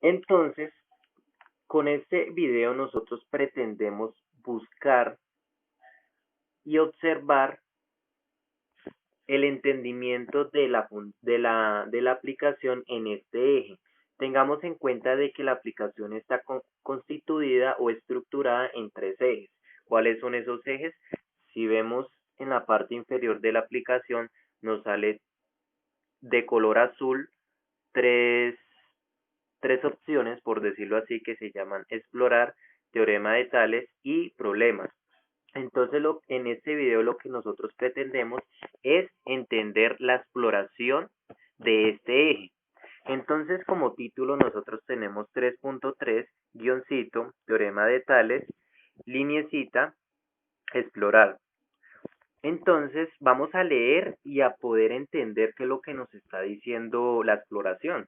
Entonces, con este video nosotros pretendemos buscar y observar el entendimiento de la aplicación en este eje. Tengamos en cuenta de que la aplicación está constituida o estructurada en tres ejes. ¿Cuáles son esos ejes? Si vemos en la parte inferior de la aplicación, nos sale de color azul tres, tres opciones, por decirlo así, que se llaman explorar, teorema de Tales y problemas. Entonces, en este video lo que nosotros pretendemos es entender la exploración de este eje. Entonces, como título nosotros tenemos 3.3, guioncito, teorema de Tales, lineecita, explorar. Entonces, vamos a leer y a poder entender qué es lo que nos está diciendo la exploración.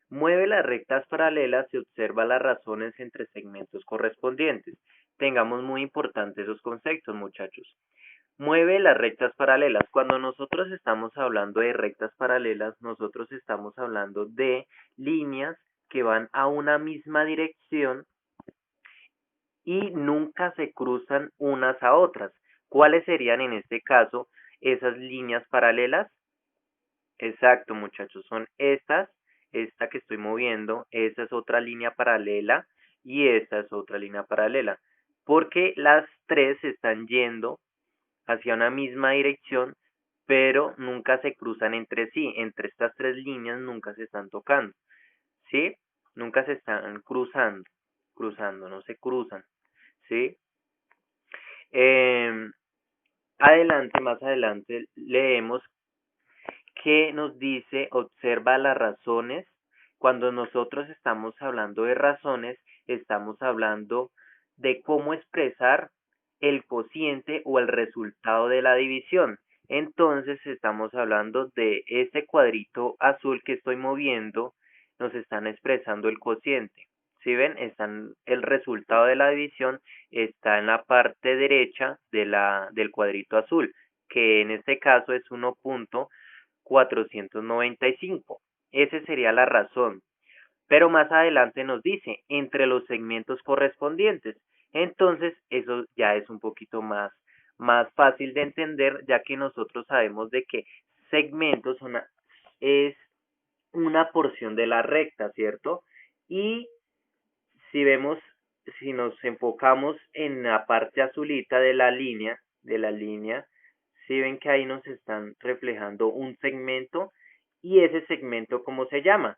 Mueve las rectas paralelas y observa las razones entre segmentos correspondientes. Tengamos muy importantes esos conceptos, muchachos. Mueve las rectas paralelas. Cuando nosotros estamos hablando de rectas paralelas, nosotros estamos hablando de líneas que van a una misma dirección y nunca se cruzan unas a otras. ¿Cuáles serían en este caso esas líneas paralelas? Exacto, muchachos, son estas, esta que estoy moviendo, esta es otra línea paralela y esta es otra línea paralela, porque las tres están yendo hacia una misma dirección, pero nunca se cruzan entre sí, entre estas tres líneas nunca se están tocando, ¿sí? Nunca se están cruzando, no se cruzan, ¿sí? Eh, más adelante leemos que nos dice, observa las razones. Cuando nosotros estamos hablando de razones, estamos hablando de cómo expresar el cociente o el resultado de la división. Entonces estamos hablando de este cuadrito azul que estoy moviendo, nos están expresando el cociente. Si ven, el resultado de la división está en la parte derecha del cuadrito azul, que en este caso es 1.495. Esa sería la razón. Pero más adelante nos dice entre los segmentos correspondientes. Entonces, eso ya es un poquito más fácil de entender, ya que nosotros sabemos de que segmentos es una porción de la recta, ¿cierto? Y si vemos, si nos enfocamos en la parte azulita de la línea, si ven que ahí nos están reflejando un segmento y ese segmento, ¿cómo se llama?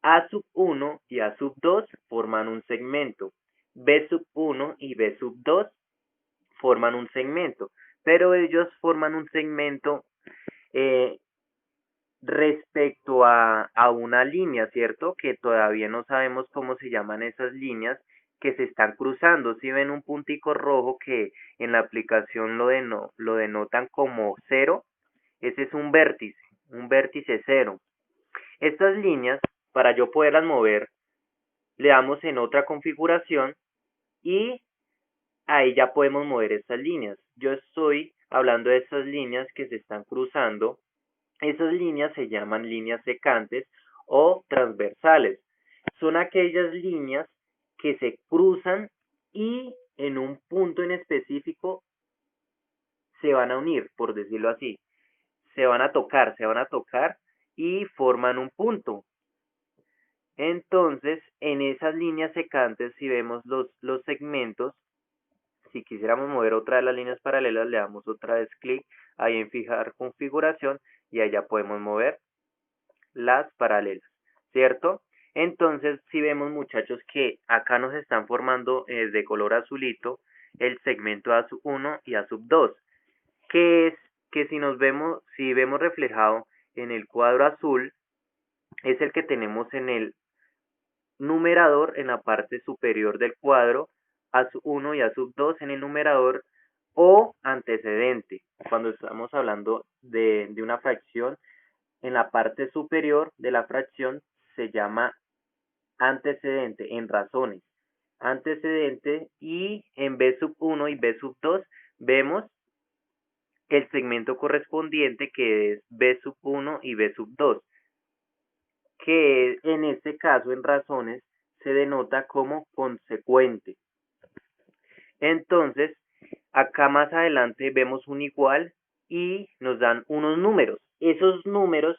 A sub 1 y A sub 2 forman un segmento. B sub 1 y B sub 2 forman un segmento, pero ellos forman un segmento eh, respecto a una línea, ¿cierto? Que todavía no sabemos cómo se llaman esas líneas que se están cruzando. Si ven un puntico rojo que en la aplicación lo denotan como cero, ese es un vértice cero. Estas líneas, para yo poderlas mover, le damos en otra configuración y ahí ya podemos mover estas líneas. Yo estoy hablando de estas líneas que se están cruzando. Esas líneas se llaman líneas secantes o transversales. Son aquellas líneas que se cruzan y en un punto en específico se van a unir, por decirlo así. Se van a tocar y forman un punto. Entonces, en esas líneas secantes, si vemos los segmentos, si quisiéramos mover otra de las líneas paralelas, le damos otra vez clic ahí en fijar configuración y allá podemos mover las paralelas, ¿cierto? Entonces, si vemos, muchachos, que acá nos están formando de color azulito el segmento A sub 1 y A sub 2, que es que si vemos reflejado en el cuadro azul, es el que tenemos en el numerador en la parte superior del cuadro, A sub 1 y A sub 2 en el numerador, o antecedente, cuando estamos hablando de una fracción en la parte superior de la fracción se llama antecedente en razones. Antecedente, y en B sub 1 y B sub 2 vemos el segmento correspondiente que es B sub 1 y B sub 2, que en este caso en razones se denota como consecuente. Entonces, acá más adelante vemos un igual y nos dan unos números. Esos números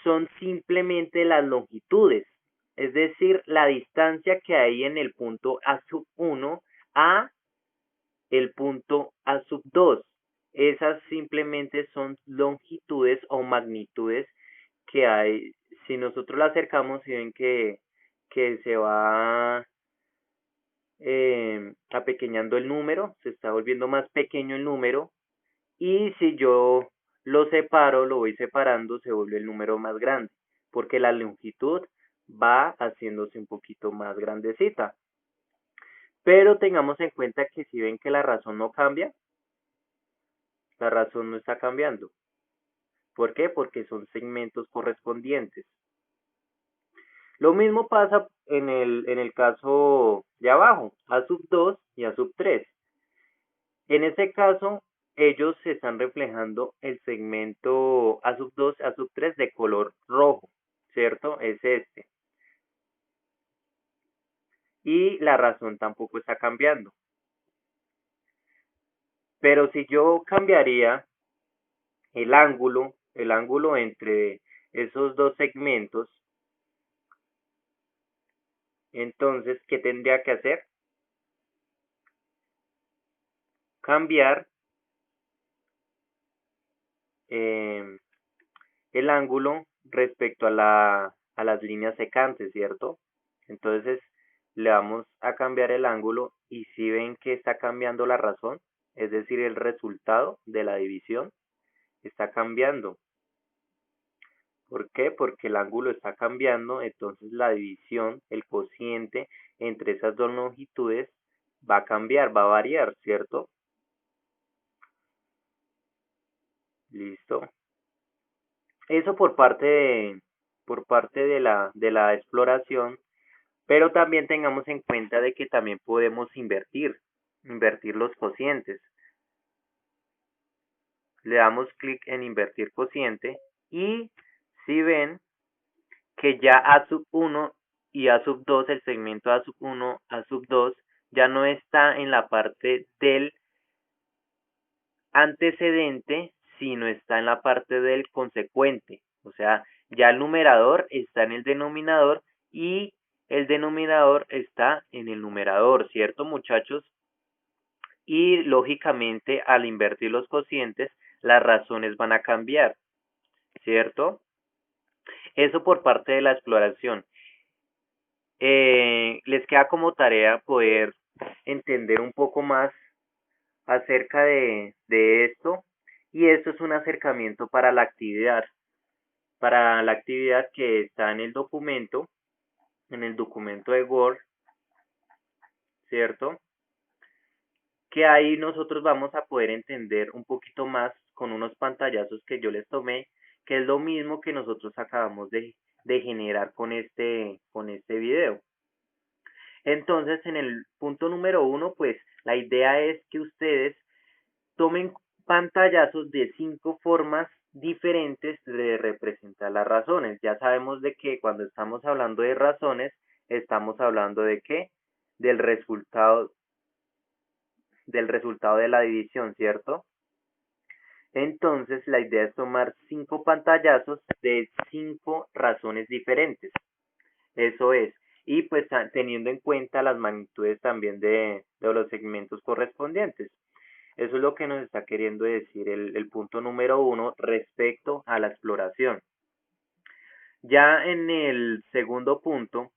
son simplemente las longitudes, es decir, la distancia que hay en el punto A1 a el punto A2. Esas simplemente son longitudes o magnitudes que hay. Si nosotros la acercamos y ven que se va apequeñando el número, se está volviendo más pequeño el número, y si yo lo separo, lo voy separando, se vuelve el número más grande, porque la longitud va haciéndose un poquito más grandecita. Pero tengamos en cuenta que si ven que la razón no cambia, la razón no está cambiando. ¿Por qué? Porque son segmentos correspondientes. Lo mismo pasa en el caso de abajo, A2 y A3. En este caso, ellos se están reflejando el segmento A2, A3 de color rojo, ¿cierto? Es este. Y la razón tampoco está cambiando. Pero si yo cambiaría el ángulo entre esos dos segmentos, entonces, ¿qué tendría que hacer? Cambiar eh, el ángulo respecto a las líneas secantes, ¿cierto? Entonces le vamos a cambiar el ángulo y si ven que está cambiando la razón, es decir, el resultado de la división está cambiando. ¿Por qué? Porque el ángulo está cambiando, entonces la división, el cociente entre esas dos longitudes va a cambiar, va a variar, ¿cierto? Listo. Eso por parte de la exploración, pero también tengamos en cuenta de que también podemos invertir los cocientes. Le damos clic en invertir cociente y si ven que ya A1 y A2, el segmento A1, A2, ya no está en la parte del antecedente, sino está en la parte del consecuente. O sea, ya el numerador está en el denominador y el denominador está en el numerador, ¿cierto, muchachos? Y lógicamente, al invertir los cocientes, las razones van a cambiar, ¿cierto? Eso por parte de la exploración. Les queda como tarea poder entender un poco más acerca de esto, y esto es un acercamiento para la actividad que está en el documento de Word, ¿cierto? Que ahí nosotros vamos a poder entender un poquito más con unos pantallazos que yo les tomé, que es lo mismo que nosotros acabamos de generar con este video. Entonces, en el punto número 1, pues la idea es que ustedes tomen pantallazos de 5 formas diferentes de representar las razones. Ya sabemos de que cuando estamos hablando de razones, estamos hablando de qué? Del resultado de la división, ¿cierto? Entonces, la idea es tomar 5 pantallazos de 5 razones diferentes. Eso es. Y pues teniendo en cuenta las magnitudes también de los segmentos correspondientes. Eso es lo que nos está queriendo decir el punto número 1 respecto a la exploración. Ya en el segundo punto,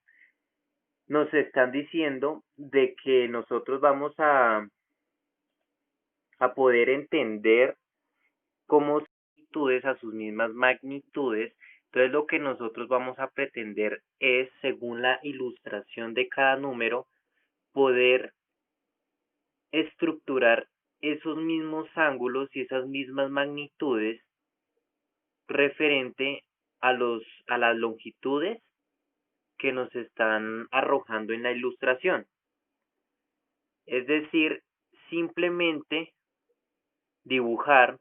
nos están diciendo de que nosotros vamos a poder entender cómo magnitudes a sus mismas magnitudes. Entonces lo que nosotros vamos a pretender es, según la ilustración de cada número, poder estructurar esos mismos ángulos y esas mismas magnitudes referente a las longitudes que nos están arrojando en la ilustración. Es decir, simplemente dibujar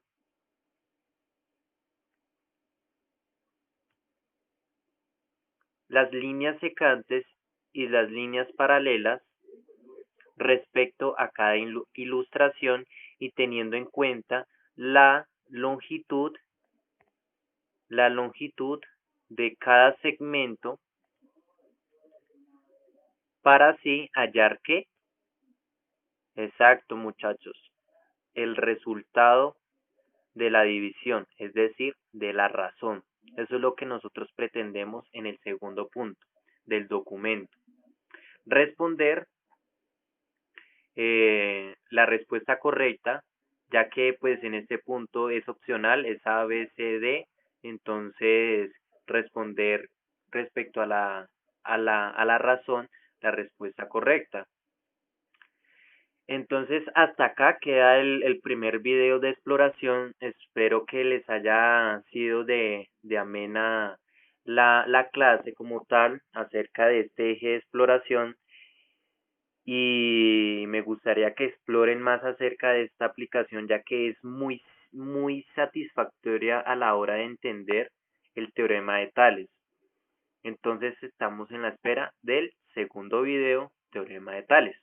las líneas secantes y las líneas paralelas respecto a cada ilustración y teniendo en cuenta la longitud, la longitud de cada segmento para así hallar que, exacto muchachos, el resultado de la división, es decir, de la razón. Eso es lo que nosotros pretendemos en el segundo punto del documento. Responder la respuesta correcta, ya que pues en este punto es opcional, es A, B, C, D, entonces responder respecto a la razón la respuesta correcta. Entonces, hasta acá queda el primer video de exploración. Espero que les haya sido de amena la clase como tal acerca de este eje de exploración y me gustaría que exploren más acerca de esta aplicación ya que es muy satisfactoria a la hora de entender el teorema de Tales. Entonces estamos en la espera del segundo video, teorema de Tales.